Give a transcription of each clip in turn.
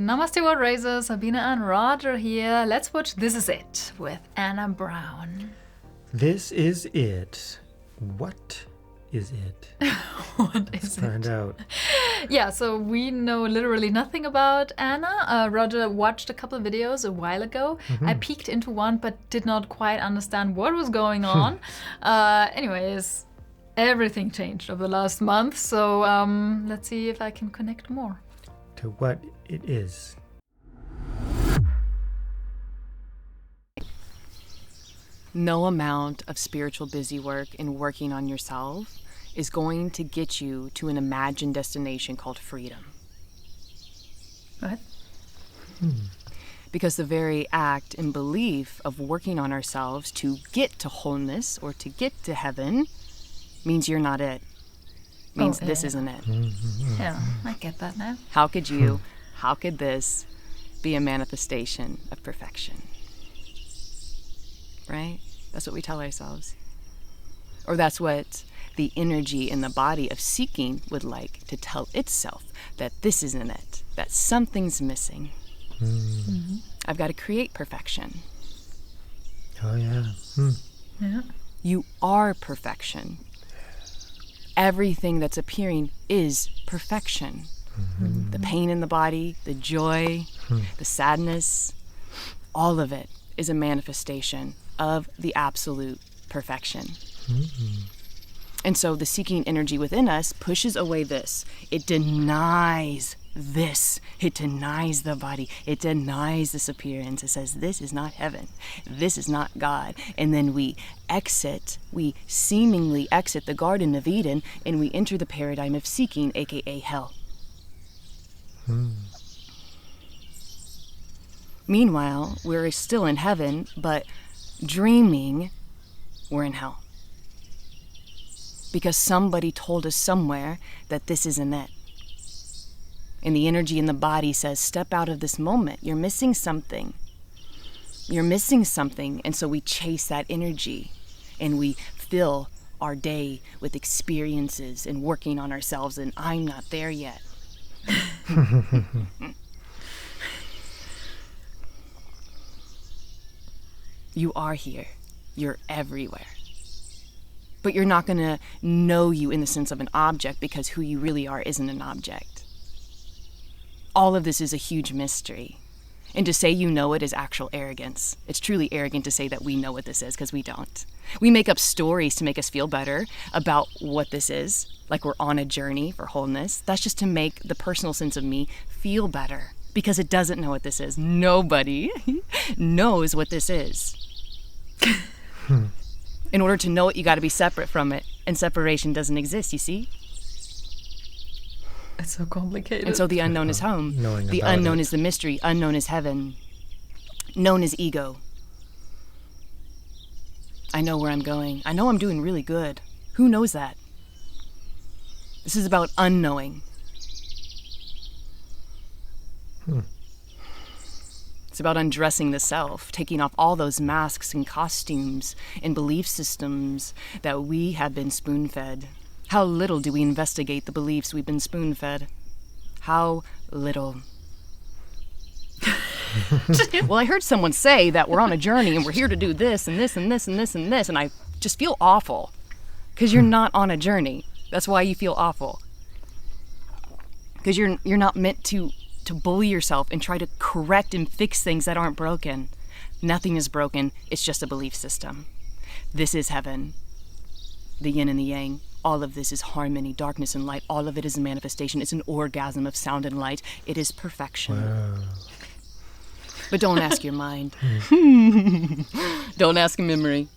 Namaste World Raisers, Sabina and Roger here. Let's watch This Is It with Anna Brown. This is it. What is it? Let's find out. Yeah, so we know literally nothing about Anna. Roger watched a couple of videos a while ago. I peeked into one but did not quite understand what was going on. Anyways, everything changed over the last month, so let's see if I can connect more. To what it is. No amount of spiritual busy work and working on yourself is going to get you to an imagined destination called freedom. What? Because the very act and belief of working on ourselves to get to wholeness or to get to heaven means you're not it. Means this isn't it. Yeah, I get that now. How could this be a manifestation of perfection? Right? That's what we tell ourselves. Or that's what the energy in the body of seeking would like to tell itself, that this isn't it, that something's missing. I've got to create perfection. Oh, yeah. Yeah. You are perfection. Everything that's appearing is perfection. The pain in the body, the joy, the sadness, all of it is a manifestation of the absolute perfection. And so the seeking energy within us pushes away this. It denies this. It denies the body. It denies this appearance. It says, this is not heaven. This is not God. And then we seemingly exit the Garden of Eden, and we enter the paradigm of seeking, aka hell. Meanwhile, we're still in heaven, but dreaming we're in hell. Because somebody told us somewhere that this isn't it. And the energy in the body says, step out of this moment. You're missing something. You're missing something. And so we chase that energy and we fill our day with experiences and working on ourselves, and I'm not there yet. You are here. You're everywhere. But you're not going to know you in the sense of an object, because who you really are isn't an object. All of this is a huge mystery. And to say you know it is actual arrogance. It's truly arrogant to say that we know what this is, because we don't. We make up stories to make us feel better about what this is, like we're on a journey for wholeness. That's just to make the personal sense of me feel better, because it doesn't know what this is. Nobody knows what this is. In order to know it, you got to be separate from it. And separation doesn't exist, you see? It's so complicated. And so the unknown is home. The unknown is the mystery. Unknown is heaven. Known is ego. I know where I'm going. I know I'm doing really good. Who knows that? This is about unknowing. It's about undressing the self, taking off all those masks and costumes and belief systems that we have been spoon-fed. How little do we investigate the beliefs we've been spoon-fed? How little. Well, I heard someone say that we're on a journey and we're here to do this and this and this and this and this, and I just feel awful. Because you're not on a journey. That's why you feel awful. Because you're not meant to bully yourself and try to correct and fix things that aren't broken. Nothing is broken. It's just a belief system. This is heaven. The yin and the yang. All of this is harmony, darkness and light. All of it is a manifestation. It's an orgasm of sound and light. It is perfection. Wow. But don't ask your mind. Don't ask memory.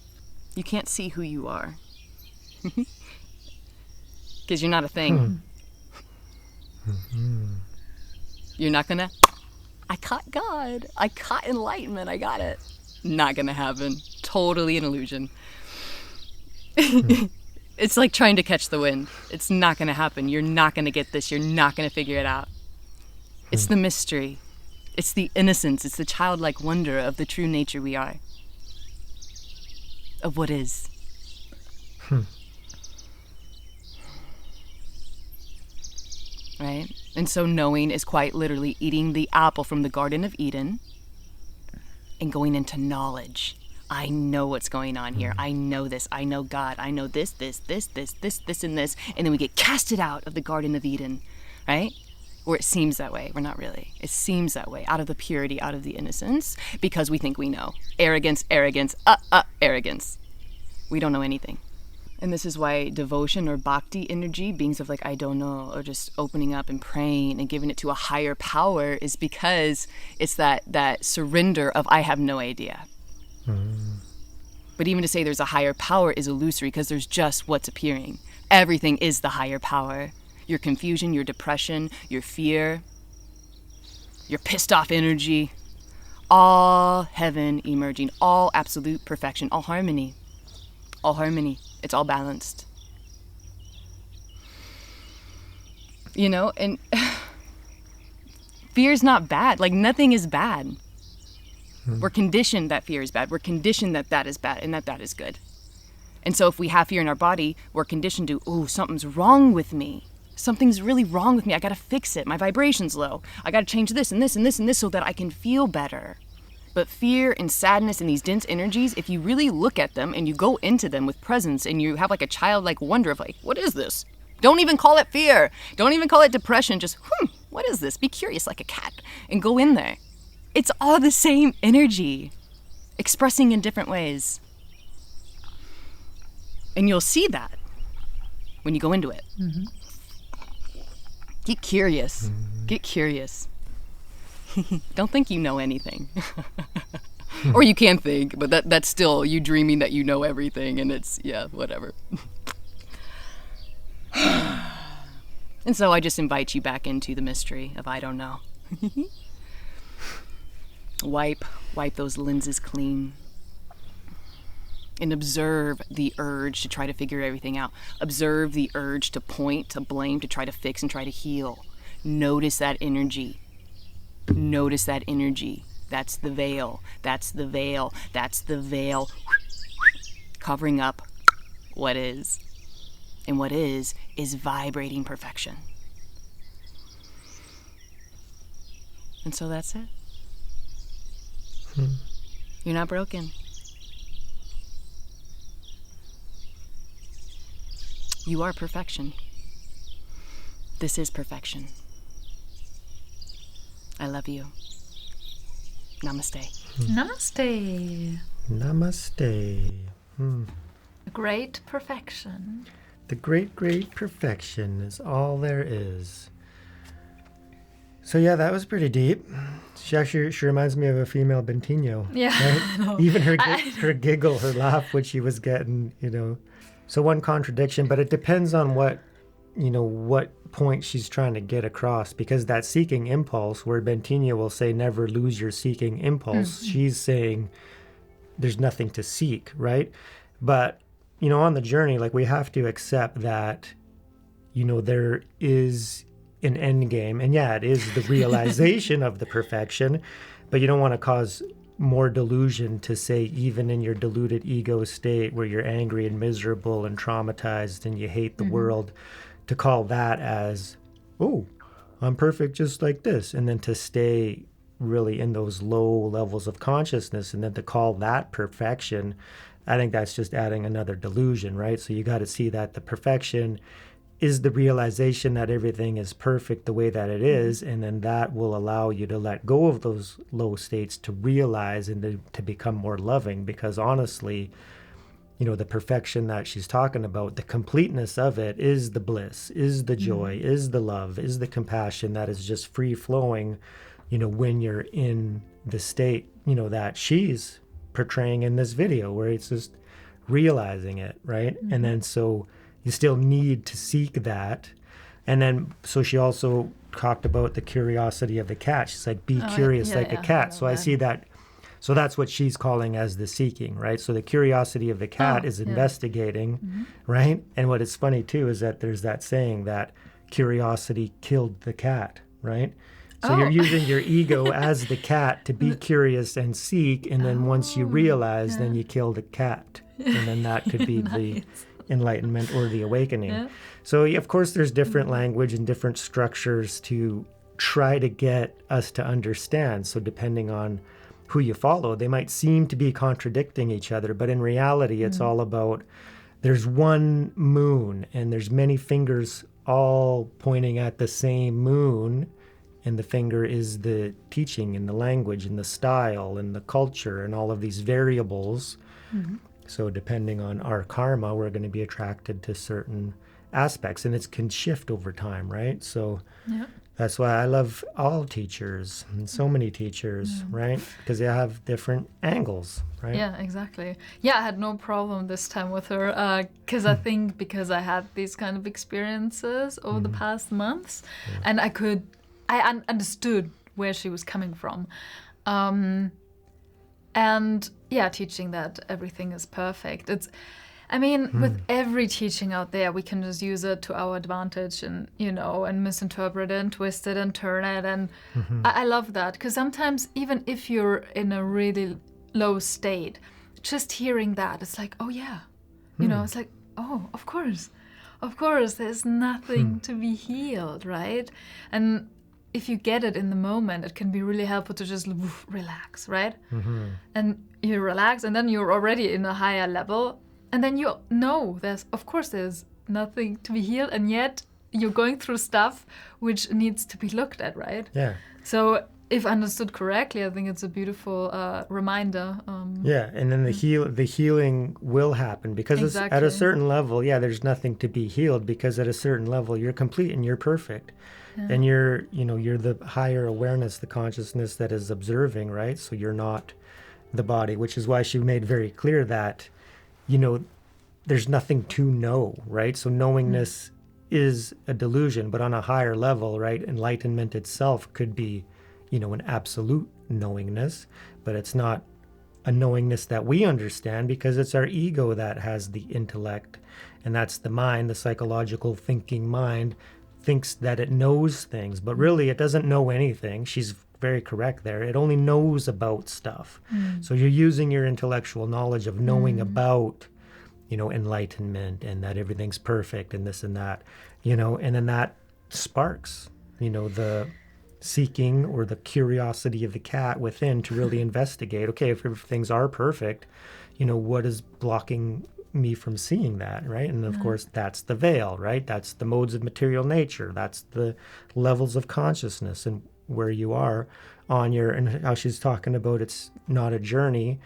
You can't see who you are. Because you're not a thing. You're not gonna, I caught God. I caught enlightenment. I got it. Not gonna happen. Totally an illusion. It's like trying to catch the wind. It's not gonna happen. You're not gonna get this. You're not gonna figure it out. It's the mystery. It's the innocence. It's the childlike wonder of the true nature we are. Of what is. Right? And so knowing is quite literally eating the apple from the Garden of Eden and going into knowledge. I know what's going on here. I know this. I know God. I know this, and this. And then we get casted out of the Garden of Eden, right? Or it seems that way. We're not really. It seems that way, out of the purity, out of the innocence, because we think we know. Arrogance. Arrogance. We don't know anything. And this is why devotion or bhakti energy, beings of like, I don't know, or just opening up and praying and giving it to a higher power, is because it's that surrender of I have no idea. But even to say there's a higher power is illusory, because there's just what's appearing. Everything is the higher power. Your confusion, your depression, your fear, your pissed off energy, all heaven emerging, all absolute perfection, all harmony. All harmony. It's all balanced. You know, and fear is not bad. Like, nothing is bad. We're conditioned that fear is bad. We're conditioned that that is bad and that that is good. And so if we have fear in our body, we're conditioned to, ooh, something's wrong with me. Something's really wrong with me. I got to fix it. My vibration's low. I got to change this and this and this and this so that I can feel better. But fear and sadness and these dense energies, if you really look at them and you go into them with presence and you have like a childlike wonder of like, what is this? Don't even call it fear. Don't even call it depression. Just, what is this? Be curious like a cat and go in there. It's all the same energy, expressing in different ways. And you'll see that when you go into it. Mm-hmm. Get curious. Mm-hmm. Get curious. Don't think you know anything. Or you can think, but that's still you dreaming that you know everything, and it's, yeah, whatever. And so I just invite you back into the mystery of I don't know. Wipe those lenses clean. And observe the urge to try to figure everything out. Observe the urge to point, to blame, to try to fix and try to heal. Notice that energy. Notice that energy. That's the veil. That's the veil. That's the veil. Covering up what is. And what is vibrating perfection. And so that's it. You're not broken. You are perfection. This is perfection. I love you. Namaste. Namaste. Namaste. Great perfection. The great, great perfection is all there is. So yeah, that was pretty deep. She reminds me of a female Bentino. Yeah. Right? Even her giggle, her laugh, which she was getting, you know. So one contradiction, but it depends on what point she's trying to get across, because that seeking impulse, where Bentino will say, never lose your seeking impulse, she's saying there's nothing to seek, right? But, you know, on the journey, like, we have to accept that, you know, there is an end game. And yeah, it is the realization of the perfection, but you don't want to cause more delusion to say, even in your deluded ego state where you're angry and miserable and traumatized and you hate the world, to call that as, oh, I'm perfect just like this. And then to stay really in those low levels of consciousness and then to call that perfection, I think that's just adding another delusion, right? So you got to see that the perfection is the realization that everything is perfect the way that it is, and then that will allow you to let go of those low states to realize and to become more loving. Because honestly, you know, the perfection that she's talking about, the completeness of it is the bliss, is the joy, is the love, is the compassion that is just free flowing, you know, when you're in the state, you know, that she's portraying in this video, where it's just realizing it, right? And then so you still need to seek that. And then, so she also talked about the curiosity of the cat. She's like, be curious like a cat. So I see that. So that's what she's calling as the seeking, right? So the curiosity of the cat is investigating, right? And what is funny too is that there's that saying that curiosity killed the cat, right? So you're using your ego as the cat to be curious and seek, and then once you realize, then you kill the cat. And then that could be enlightenment or the awakening. Yeah. So, of course, there's different language and different structures to try to get us to understand. So depending on who you follow, they might seem to be contradicting each other, but in reality, it's all about there's one moon and there's many fingers all pointing at the same moon, and the finger is the teaching and the language and the style and the culture and all of these variables. So depending on our karma, we're going to be attracted to certain aspects, and it can shift over time, right? So that's why I love all teachers and so many teachers, right? Because they have different angles, right? Yeah, exactly. Yeah, I had no problem this time with her because I think because I had these kind of experiences over the past months, and I understood where she was coming from. And yeah, teaching that everything is perfect. With every teaching out there, we can just use it to our advantage and, and misinterpret it and twist it and turn it. And I love that because sometimes even if you're in a really low state, just hearing that, it's like, oh yeah, it's like, oh, of course, there's nothing to be healed, right? And if you get it in the moment, it can be really helpful to just relax, right? And you relax, and then you're already in a higher level. And then you know there's nothing to be healed, and yet you're going through stuff which needs to be looked at, right? Yeah. So if understood correctly, I think it's a beautiful reminder. Yeah, and then the healing will happen because Exactly. at a certain level, there's nothing to be healed because at a certain level you're complete and you're perfect. And you're the higher awareness, the consciousness that is observing, right? So you're not the body, which is why she made very clear that there's nothing to know, right? So knowingness is a delusion, but on a higher level, right? Enlightenment itself could be, an absolute knowingness, but it's not a knowingness that we understand because it's our ego that has the intellect, and that's the mind, the psychological thinking mind thinks that it knows things, but really it doesn't know anything. She's very correct there. It only knows about stuff. So you're using your intellectual knowledge of knowing about, enlightenment and that everything's perfect and this and that, and then that sparks, the seeking or the curiosity of the cat within to really investigate, okay, if things are perfect, what is blocking me from seeing that, right? And of course, that's the veil, right? That's the modes of material nature. That's the levels of consciousness and where you are on and how she's talking about it's not a journey,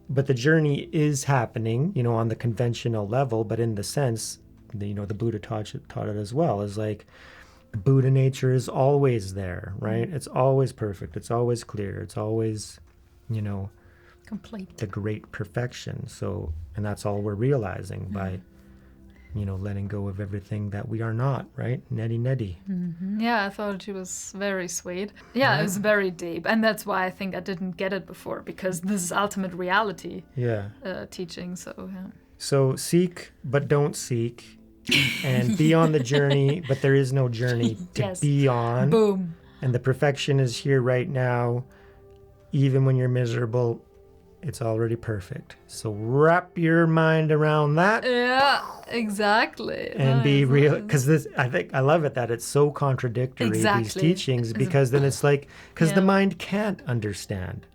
but the journey is happening, on the conventional level, but in the sense, the Buddha taught it as well, is like Buddha nature is always there, right? It's always perfect. It's always clear. It's always, Complete. the great perfection. So, and that's all we're realizing by, letting go of everything that we are not, right? Neti. Yeah, I thought she was very sweet. Yeah, It was very deep. And that's why I think I didn't get it before, because this is ultimate reality teaching. So, yeah. So seek, but don't seek. And be on the journey, but there is no journey to be on. Boom. And the perfection is here right now. Even when you're miserable, it's already perfect. So wrap your mind around that. Yeah, exactly. And be real, because I love it that it's so contradictory, these teachings, because then it's like, because the mind can't understand,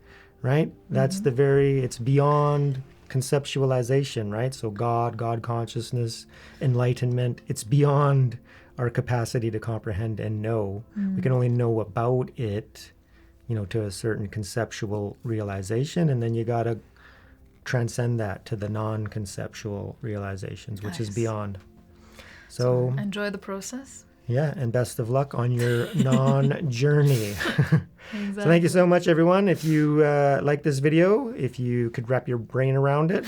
right? That's it's beyond conceptualization, right? So God consciousness, enlightenment, it's beyond our capacity to comprehend and know. We can only know about it, to a certain conceptual realization, and then you got to transcend that to the non-conceptual realizations, which is beyond. So enjoy the process. Yeah, and best of luck on your non-journey. Exactly. So thank you so much, everyone. If you like this video, if you could wrap your brain around it,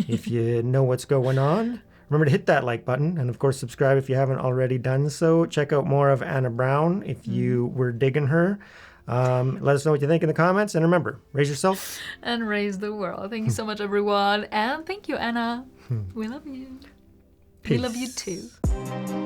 if you know what's going on, remember to hit that like button. And of course, subscribe if you haven't already done so. Check out more of Anna Brown if you were digging her. Let us know what you think in the comments. And remember, raise yourself. And raise the world. Thank you so much, everyone. And thank you, Anna. We love you. Peace. We love you too.